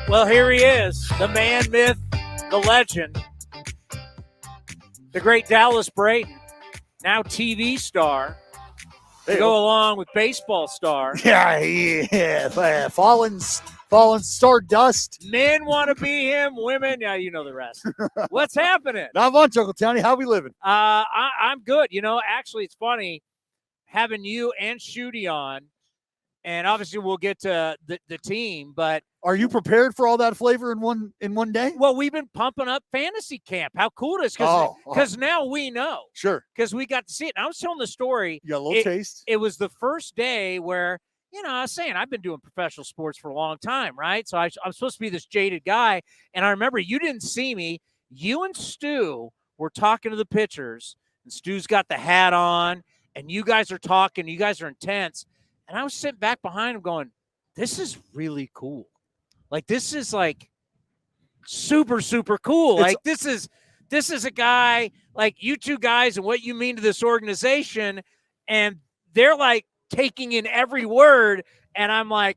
Well, here he is, the man, myth, the legend, the great Dallas Braden, now TV star, to go along with baseball star. Yeah, fallen stardust. Men want to be him, women, yeah, you know the rest. What's happening? Not much, Uncle Tony. How we living? I'm good. You know, actually, it's funny having you and Shooty on, and obviously we'll get to the team, but are you prepared for all that flavor in one day? Well, we've been pumping up fantasy camp. How cool it is, because now we know. Sure. Because we got to see it. And I was telling the story. You got a little taste. It was the first day where, you know, I was saying I've been doing professional sports for a long time, right? So I'm supposed to be this jaded guy. And I remember you didn't see me. You and Stu were talking to the pitchers, and Stu's got the hat on, and you guys are talking. You guys are intense. And I was sitting back behind him going, this is really cool. Like, this is like super, super cool. Like, this is a guy like you two guys and what you mean to this organization. And they're like taking in every word. And I'm like,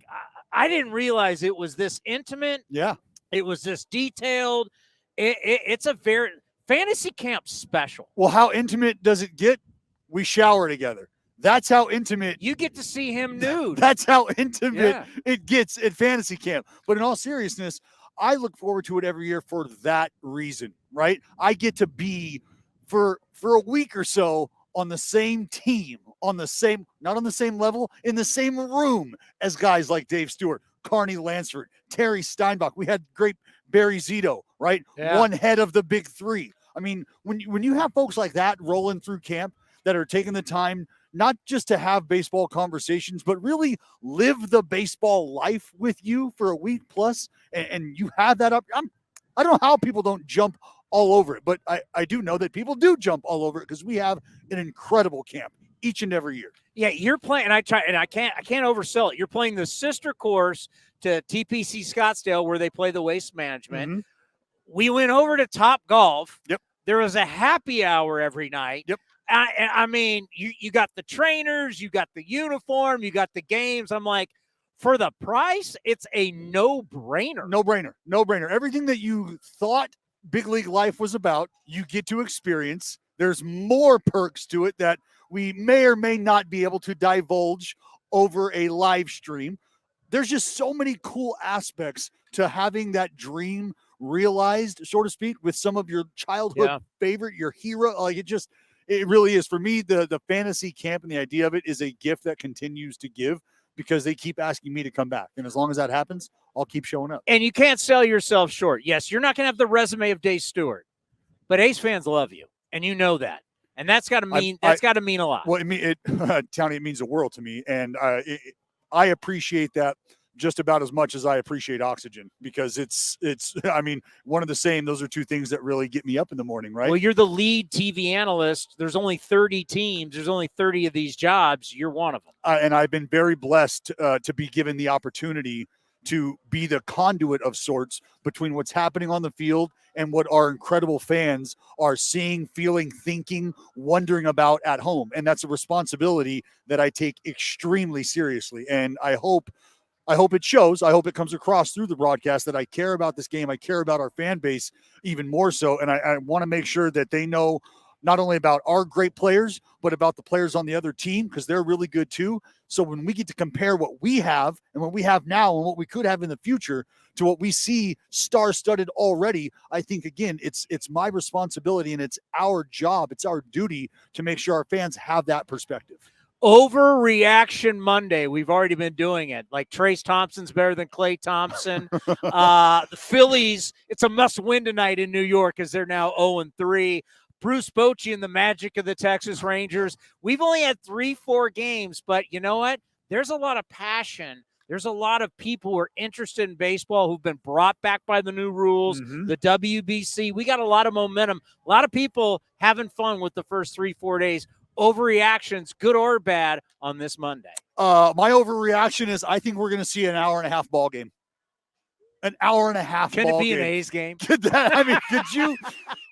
I didn't realize it was this intimate. Yeah. It was this detailed. It's a very fantasy camp special. Well, how intimate does it get? We shower together. That's how intimate. You get to see him nude. That's how intimate it gets at fantasy camp. But in all seriousness, I look forward to it every year for that reason, right? I get to be for a week or so on the same team, not on the same level, in the same room as guys like Dave Stewart, Carney Lansford, Terry Steinbach. We had great Barry Zito, right? Yeah. One head of the big three. I mean, when you have folks like that rolling through camp that are taking the time not just to have baseball conversations, but really live the baseball life with you for a week plus, and you have that up. I don't know how people don't jump all over it, but I do know that people do jump all over it because we have an incredible camp each and every year. Yeah, you're playing, and I can't oversell it. You're playing the sister course to TPC Scottsdale where they play the waste management. Mm-hmm. We went over to Top Golf. Yep. There was a happy hour every night. Yep. I mean, you got the trainers, you got the uniform, you got the games. I'm like, for the price, it's a no-brainer. No-brainer. Everything that you thought big league life was about, you get to experience. There's more perks to it that we may or may not be able to divulge over a live stream. There's just so many cool aspects to having that dream realized, so to speak, with some of your childhood favorite, your hero. Like, it really is. For me, the fantasy camp and the idea of it is a gift that continues to give because they keep asking me to come back. And as long as that happens, I'll keep showing up. And you can't sell yourself short. Yes, you're not going to have the resume of Dave Stewart, but Ace fans love you, and you know that. And that's got to mean a lot. Well, Tony, it means the world to me, and I appreciate that just about as much as I appreciate oxygen, because it's I mean, one of the same. Those are two things that really get me up in the morning, right? Well, you're the lead TV analyst. There's only 30 teams. There's only 30 of these jobs. You're one of them. And I've been very blessed to be given the opportunity to be the conduit of sorts between what's happening on the field and what our incredible fans are seeing, feeling, thinking, wondering about at home. And that's a responsibility that I take extremely seriously. And I hope it shows. I hope it comes across through the broadcast that I care about this game. I care about our fan base even more so. And I want to make sure that they know not only about our great players, but about the players on the other team, because they're really good too. So when we get to compare what we have and what we have now and what we could have in the future to what we see star-studded already, I think, again, it's my responsibility and it's our job. It's our duty to make sure our fans have that perspective. Overreaction Monday. We've already been doing it. Like Trace Thompson's better than Klay Thompson. The Phillies, it's a must-win tonight in New York as they're now 0-3. Bruce Bochy and the Magic of the Texas Rangers. We've only had 3-4 games, but you know what? There's a lot of passion. There's a lot of people who are interested in baseball who've been brought back by the new rules, the WBC. We got a lot of momentum. A lot of people having fun with the first 3-4 days. Overreactions, good or bad, on this Monday? My overreaction is I think we're going to see an hour-and-a-half ball game. An hour-and-a-half Can ball it be game. an A's game? Could you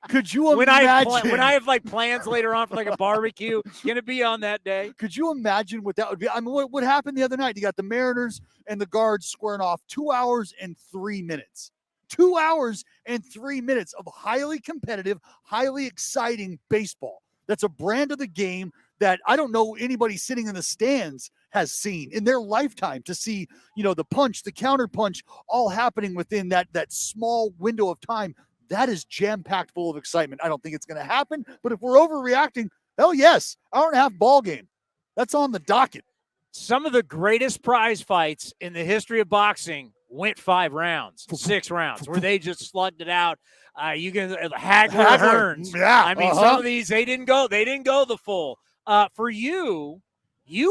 Could you when I imagine? when I have like plans later on for like a barbecue, can it be on that day? Could you imagine what that would be? I mean, what happened the other night? You got the Mariners and the Guards squaring off 2 hours and 3 minutes. 2 hours and 3 minutes of highly competitive, highly exciting baseball. That's a brand of the game that I don't know anybody sitting in the stands has seen in their lifetime, to see, the punch, the counter punch, all happening within that small window of time. That is jam-packed full of excitement. I don't think it's going to happen, but if we're overreacting, hell yes, hour and a half ball game. That's on the docket. Some of the greatest prize fights in the history of boxing went 5 rounds, 6 rounds, where they just slugged it out. You can Hagler Hearns. Yeah, I mean, some of these they didn't go the full. For you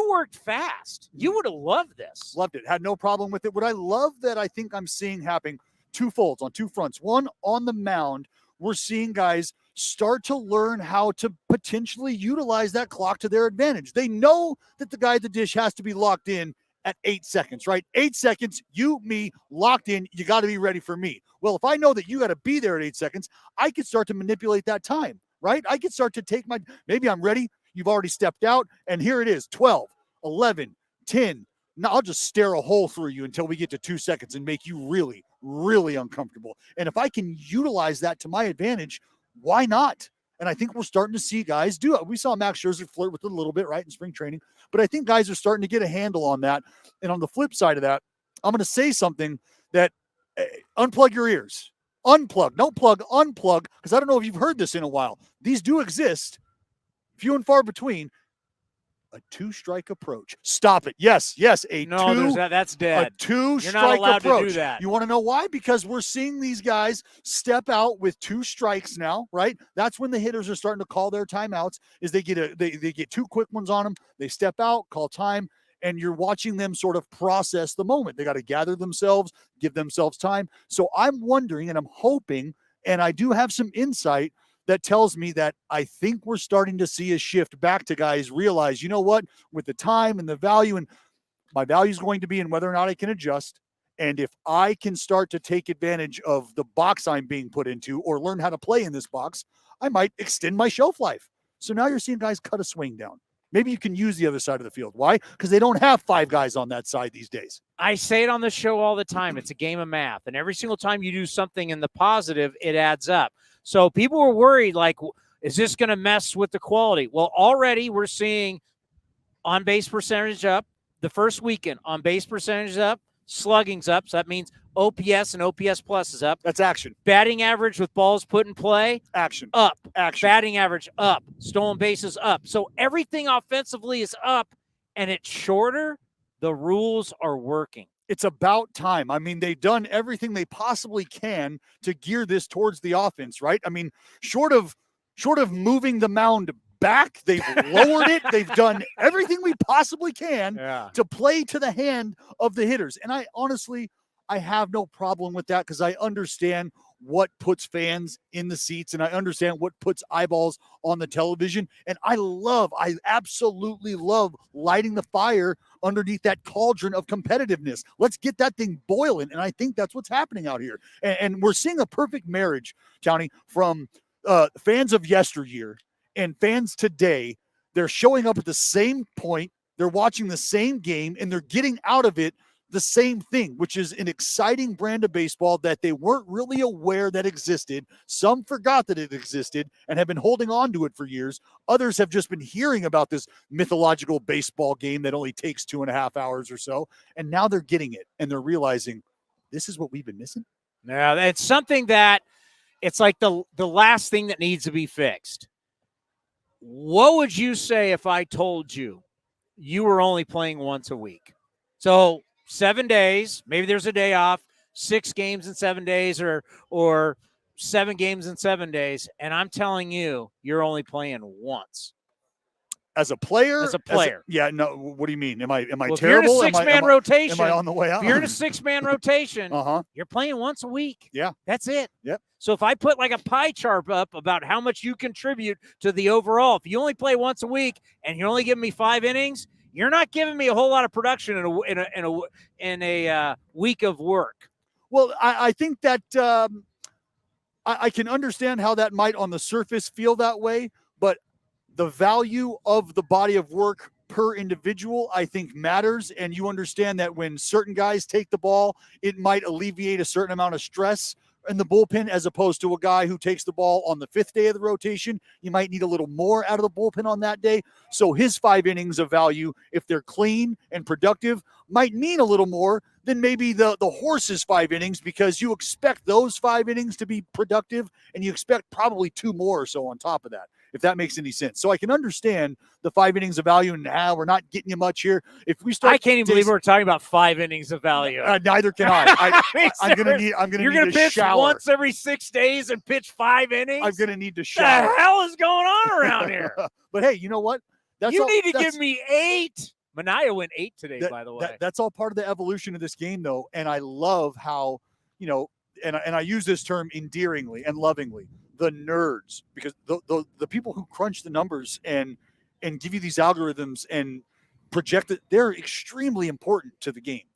worked fast. You would have loved this. Loved it. Had no problem with it. What I love that I think I'm seeing happening, two folds on two fronts. One, on the mound, we're seeing guys start to learn how to potentially utilize that clock to their advantage. They know that the guy at the dish has to be locked in at 8 seconds, right? 8 seconds, you, me, locked in, you got to be ready for me. Well, if I know that you got to be there at 8 seconds, I could start to manipulate that time, right? I could start to take maybe I'm ready, you've already stepped out, and here it is, 12, 11, 10. Now I'll just stare a hole through you until we get to 2 seconds and make you really, really uncomfortable. And if I can utilize that to my advantage, why not? And I think we're starting to see guys do it. We saw Max Scherzer flirt with it a little bit, right, in spring training. But I think guys are starting to get a handle on that. And on the flip side of that, I'm going to say something that unplug your ears. Unplug. Don't plug, unplug, because I don't know if you've heard this in a while. These do exist, few and far between. A 2-strike approach. Stop it. Yes. That's dead. A 2-strike You're not allowed approach. to do that. You want to know why? Because we're seeing these guys step out with 2 strikes now, right? That's when the hitters are starting to call their timeouts. Is they get 2 quick ones on them. They step out, call time, and you're watching them sort of process the moment. They got to gather themselves, give themselves time. So I'm wondering, and I'm hoping, and I do have some insight that tells me that I think we're starting to see a shift back to guys realize, you know what, with the time and the value, and my value is going to be in whether or not I can adjust. And if I can start to take advantage of the box I'm being put into or learn how to play in this box, I might extend my shelf life. So now you're seeing guys cut a swing down. Maybe you can use the other side of the field. Why? Because they don't have 5 guys on that side these days. I say it on the show all the time. It's a game of math. And every single time you do something in the positive, it adds up. So people were worried, like, is this going to mess with the quality? Well, already we're seeing on-base percentage up. The first weekend, on-base percentage is up, slugging's up. So that means OPS and OPS plus is up. That's action. Batting average with balls put in play. Action. Up. Action. Batting average up. Stolen bases up. So everything offensively is up, and it's shorter. The rules are working. It's about time. I mean, they've done everything they possibly can to gear this towards the offense, right? I mean, short of moving the mound back, they've lowered it. They've done everything we possibly can to play to the hand of the hitters. And I honestly have no problem with that, because I understand what puts fans in the seats, and I understand what puts eyeballs on the television. And I absolutely love lighting the fire underneath that cauldron of competitiveness. Let's get that thing boiling. And I think that's what's happening out here. And we're seeing a perfect marriage, Johnny, from fans of yesteryear and fans today. They're showing up at the same point. They're watching the same game, and they're getting out of it the same thing, which is an exciting brand of baseball that they weren't really aware that existed. Some forgot that it existed and have been holding on to it for years. Others have just been hearing about this mythological baseball game that only takes 2.5 hours or so. And now they're getting it, and they're realizing this is what we've been missing. Yeah, it's something that it's like the last thing that needs to be fixed. What would you say if I told you were only playing once a week? So 7 days, maybe there's a day off, 6 games in 7 days, or 7 games in 7 days, and I'm telling you, you're only playing once. As a player? Yeah, no, what do you mean? Am I well, terrible? If you're in a 6-man rotation, am I on the way out? If you're in a 6-man rotation, uh-huh. You're playing once a week. Yeah. That's it. Yep. So if I put like a pie chart up about how much you contribute to the overall, if you only play once a week and you're only giving me 5 innings, you're not giving me a whole lot of production in a week of work. Well, I think that I can understand how that might on the surface feel that way, but the value of the body of work per individual, I think, matters. And you understand that when certain guys take the ball, it might alleviate a certain amount of stress in the bullpen, as opposed to a guy who takes the ball on the 5th day of the rotation. You might need a little more out of the bullpen on that day. So his 5 innings of value, if they're clean and productive, might mean a little more than maybe the horse's 5 innings, because you expect those 5 innings to be productive, and you expect probably 2 more or so on top of that, if that makes any sense. So I can understand the 5 innings of value and how we're not getting you much here. If we start, I can't even believe we're talking about 5 innings of value. Neither can I. I'm gonna need. You're gonna pitch shower once every 6 days and pitch 5 innings. I'm gonna need to What shower. the hell is going on around here? But hey, you know what? You need to give me 8. Mania went 8 today, by the way. That's all part of the evolution of this game, though. And I love how, and I use this term endearingly and lovingly, the nerds, because the people who crunch the numbers and give you these algorithms and project it, they're extremely important to the game.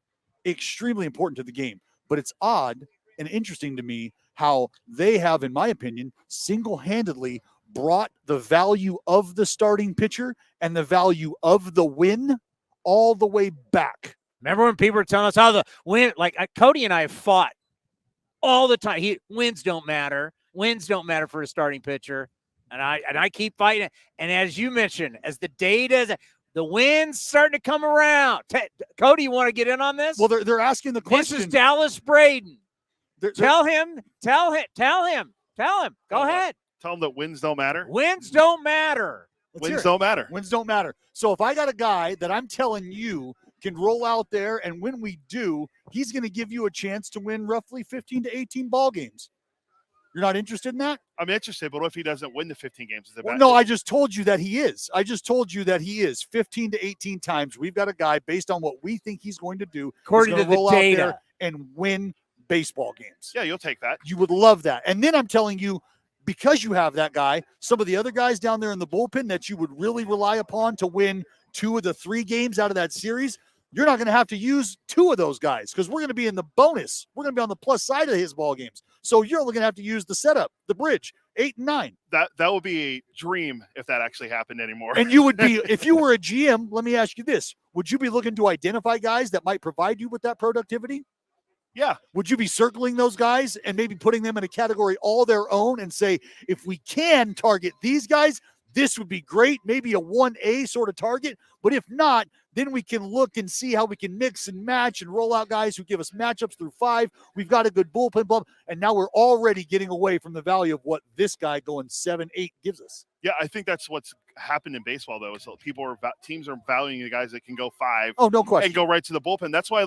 Extremely important to the game. But it's odd and interesting to me how they have, in my opinion, single-handedly brought the value of the starting pitcher and the value of the win all the way back. Remember when people were telling us how the win, like Cody and I have fought all the time. Wins don't matter. Wins don't matter for a starting pitcher. And I keep fighting it. And as you mentioned, as the data, the wins starting to come around. Cody, you want to get in on this? Well, they're asking the question. This is Dallas Braden. Tell him. Go ahead. Tell him that wins don't matter. Wins don't matter. Wins don't matter. Wins don't matter. So if I got a guy that I'm telling you can roll out there, and when we do, he's going to give you a chance to win roughly 15 to 18 ball games. You're not interested in that? I'm interested, but what if he doesn't win the 15 games? No, I just told you that he is. 15 to 18 times. We've got a guy based on what we think he's going to do. According to the data. And win baseball games. Yeah, you'll take that. You would love that. And then I'm telling you, because you have that guy, some of the other guys down there in the bullpen that you would really rely upon to win 2 of the 3 games out of that series, you're not going to have to use 2 of those guys, because we're going to be in the bonus. We're going to be on the plus side of his ball games. So you're only going to have to use the setup, the bridge, 8 and 9. That would be a dream if that actually happened anymore. And you would be, if you were a GM, let me ask you this. Would you be looking to identify guys that might provide you with that productivity? Yeah. Would you be circling those guys and maybe putting them in a category all their own and say, if we can target these guys, this would be great, maybe a 1A sort of target. But if not, then we can look and see how we can mix and match and roll out guys who give us matchups through 5. We've got a good bullpen, and now we're already getting away from the value of what this guy going 7, 8 gives us. Yeah, I think that's what's happened in baseball, though. Is teams are valuing the guys that can go 5. Oh, no question. And go right to the bullpen. That's why,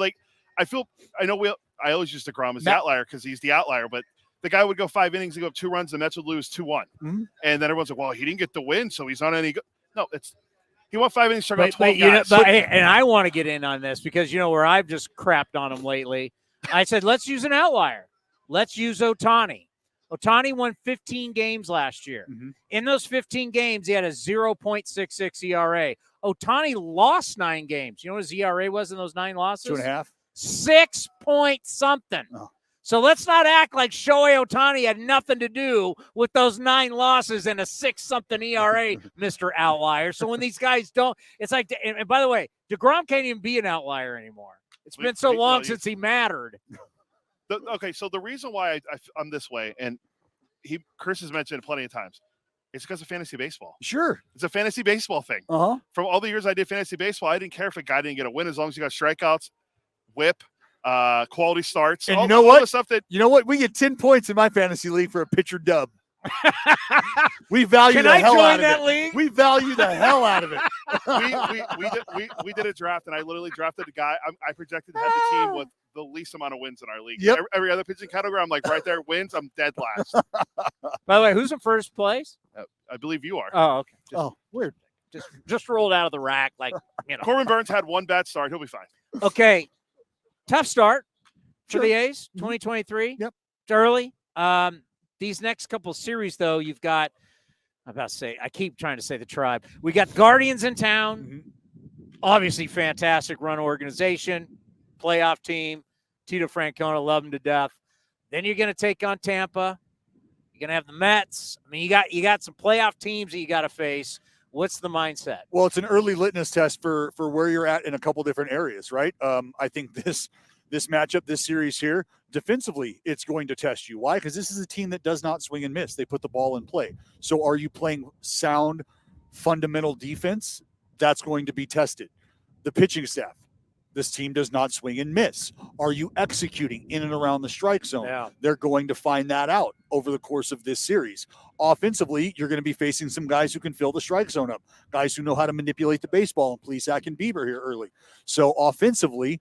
I always use DeGrom as the outlier because he's the outlier, but the guy would go 5 innings and go 2 runs, and the Mets would lose 2-1. Mm-hmm. And then everyone's like, well, he didn't get the win, so he's not any good. No, he won 5 innings, struck out 12 guys. And I want to get in on this because, where I've just crapped on him lately. I said, let's use an outlier. Let's use Ohtani. Ohtani won 15 games last year. Mm-hmm. In those 15 games, he had a 0.66 ERA. Ohtani lost 9 games. You know what his ERA was in those 9 losses? 2.5. 6 point something. Oh. So let's not act like Shohei Ohtani had nothing to do with those 9 losses and a 6-something ERA, Mr. Outlier. So when these guys don't, it's like, and by the way, DeGrom can't even be an outlier anymore. It's been so long since he mattered. So the reason why I'm this way, and Chris has mentioned it plenty of times, it's because of fantasy baseball. Sure. It's a fantasy baseball thing. Uh-huh. From all the years I did fantasy baseball, I didn't care if a guy didn't get a win as long as he got strikeouts, whip, quality starts. And all, you know what? The stuff that we get 10 points in my fantasy league for a pitcher dub. We value Can the I hell join out of that it. league? We value the hell out of it. we did a draft, and I literally drafted a guy. I projected to have the team with the least amount of wins in our league. Yep. Every other pitching category, I'm like right there, wins. I'm dead last. By the way, who's in first place? I believe you are. Oh, okay. Weird. Just rolled out of the rack, Corbin Burns had 1 bad start. He'll be fine. Okay. Tough start for Sure. the A's, 2023. Yep. It's early. These next couple series, though, you've got, I keep trying to say the Tribe. We got Guardians in town. Mm-hmm. Obviously, fantastic run organization, playoff team. Tito Francona, love him to death. Then you're going to take on Tampa. You're going to have the Mets. I mean, you got some playoff teams that you got to face. What's the mindset? Well, it's an early litmus test for where you're at in a couple different areas, right? I think this matchup, this series here, defensively, it's going to test you. Why? Because this is a team that does not swing and miss. They put the ball in play. So are you playing sound, fundamental defense? That's going to be tested. The pitching staff. This team does not swing and miss. Are you executing in and around the strike zone? Yeah. They're going to find that out over the course of this series. Offensively, you're going to be facing some guys who can fill the strike zone up, guys who know how to manipulate the baseball, and Plesac and Bieber here early. So offensively,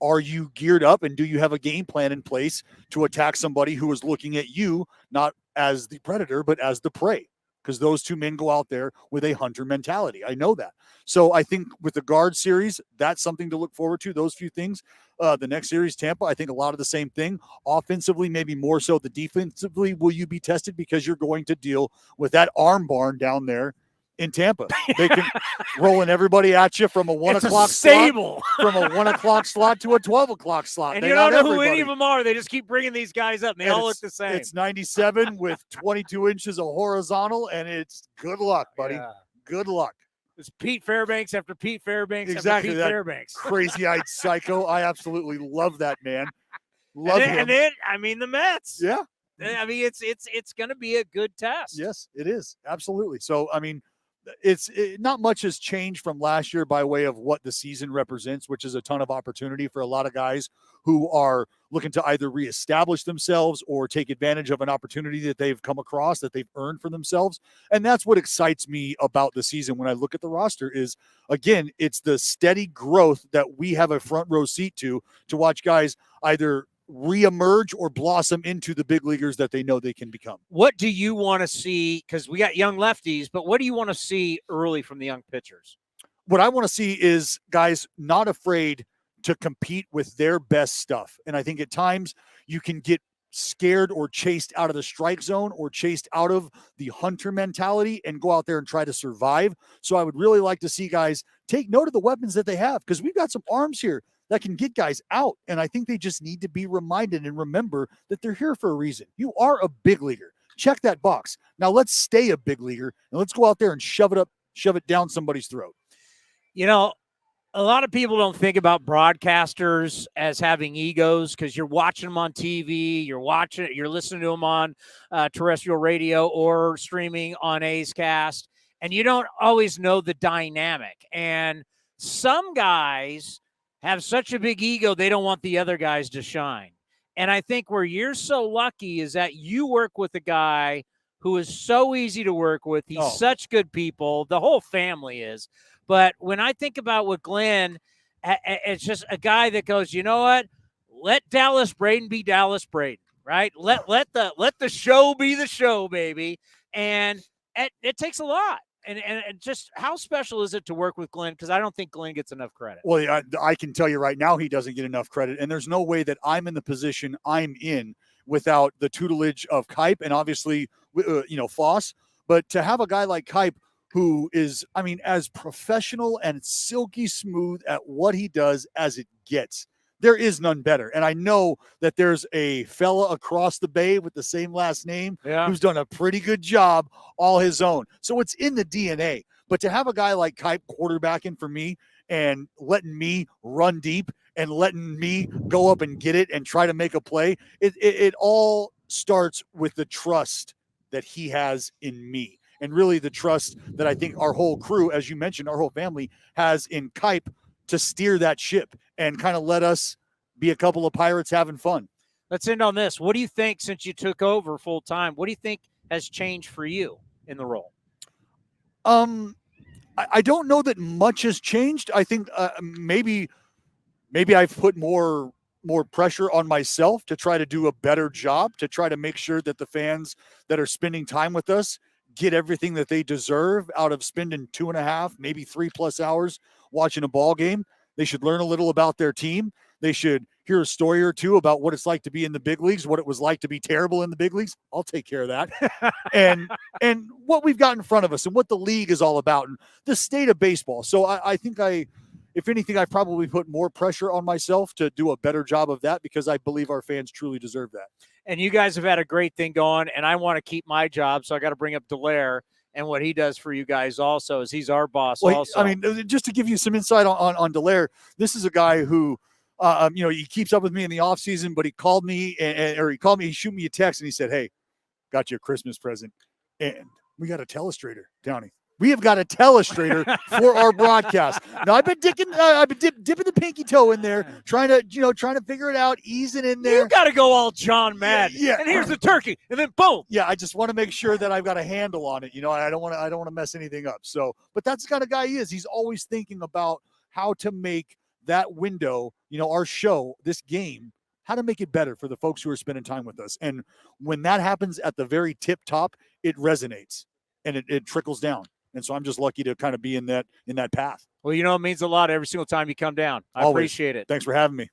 are you geared up, and do you have a game plan in place to attack somebody who is looking at you not as the predator but as the prey? Because those two men go out there with a hunter mentality. I know that. So I think with the guard series, that's something to look forward to, those few things. The next series, Tampa, I think a lot of the same thing. Offensively, maybe more so. The defensively, will you be tested? Because you're going to deal with that arm barn down there in Tampa. They can rolling everybody at you from a 1 o'clock stable. slot, from a 1 o'clock slot to a 12 o'clock slot. And you don't know who any of them are. They just keep bringing these guys up. And they all look the same. It's 97 with 22 inches of horizontal, and it's good luck, buddy. Yeah. Good luck. It's Pete Fairbanks after Pete Fairbanks exactly, after Pete Fairbanks. Crazy-eyed psycho. I absolutely love that man. Love him. And then, I mean, the Mets. Yeah. I mean, it's going to be a good test. Yes, it is. Absolutely. So, I mean, not much has changed from last year by way of what the season represents, which is a ton of opportunity for a lot of guys who are looking to either reestablish themselves or take advantage of an opportunity that they've come across, that they've earned for themselves. And that's what excites me about the season when I look at the roster is, again, it's the steady growth that we have a front row seat to watch guys either reemerge or blossom into the big leaguers that they know they can become. What do you want to see? Because we got young lefties, but what do you want to see early from the young pitchers? What I want to see is guys not afraid to compete with their best stuff. And I think at times you can get scared or chased out of the strike zone or chased out of the hunter mentality and go out there and try to survive. So I would really like to see guys take note of the weapons that they have, because we've got some arms here that can get guys out. And I think they just need to be reminded and remember that they're here for a reason. You are a big leaguer. Check that box. Now let's stay a big leaguer and let's go out there and shove it down somebody's throat. You know, a lot of people don't think about broadcasters as having egos because you're watching them on TV, you're listening to them on terrestrial radio or streaming on A's Cast, and you don't always know the dynamic. And some guys have such a big ego, they don't want the other guys to shine. And I think where you're so lucky is that you work with a guy who is so easy to work with. He's such good people. The whole family is. But when I think about what Glenn, it's just a guy that goes, you know what? Let Dallas Braden be Dallas Braden, right? Let the show be the show, baby. And it takes a lot. And just how special is it to work with Glenn? Because I don't think Glenn gets enough credit. Well, I can tell you right now he doesn't get enough credit. And there's no way that I'm in the position I'm in without the tutelage of Kipe and obviously, Foss. But to have a guy like Kipe who is, I mean, as professional and silky smooth at what he does as it gets, there is none better. And I know that there's a fella across the bay with the same last name who's done a pretty good job all his own. So it's in the DNA. But to have a guy like Kipe quarterbacking for me and letting me run deep and letting me go up and get it and try to make a play, it all starts with the trust that he has in me. And really the trust that I think our whole crew, as you mentioned, our whole family has in Kipe to steer that ship and kind of let us be a couple of pirates having fun. Let's end on this. What do you think, since you took over full time, what do you think has changed for you in the role? I don't know that much has changed. I think maybe I've put more pressure on myself to try to do a better job, to try to make sure that the fans that are spending time with us get everything that they deserve out of spending 2.5, maybe 3+ hours watching a ball game. They should learn a little about their team. They should hear a story or two about what it's like to be in the big leagues, what it was like to be terrible in the big leagues. I'll take care of that. and what we've got in front of us and what the league is all about and the state of baseball. So I think if anything, I probably put more pressure on myself to do a better job of that because I believe our fans truly deserve that. And you guys have had a great thing going, and I want to keep my job, so I got to bring up Delaire and what he does for you guys also, as he's our boss also. I mean, just to give you some insight on Delaire, this is a guy who, he keeps up with me in the offseason, but he called me, he shoot me a text, and he said, hey, got you a Christmas present, and we got a telestrator, Downey. We have got a telestrator for our broadcast. Now I've been dipping the pinky toe in there, trying to figure it out, easing in there. You got to go all John Madden. Yeah. And here's the turkey, and then boom. Yeah, I just want to make sure that I've got a handle on it. I don't want to mess anything up. So, but that's the kind of guy he is. He's always thinking about how to make that window, our show, this game, how to make it better for the folks who are spending time with us. And when that happens at the very tip top, it resonates and it trickles down. And so I'm just lucky to kind of be in that path. Well, it means a lot every single time you come down. I Always. appreciate it. Thanks for having me.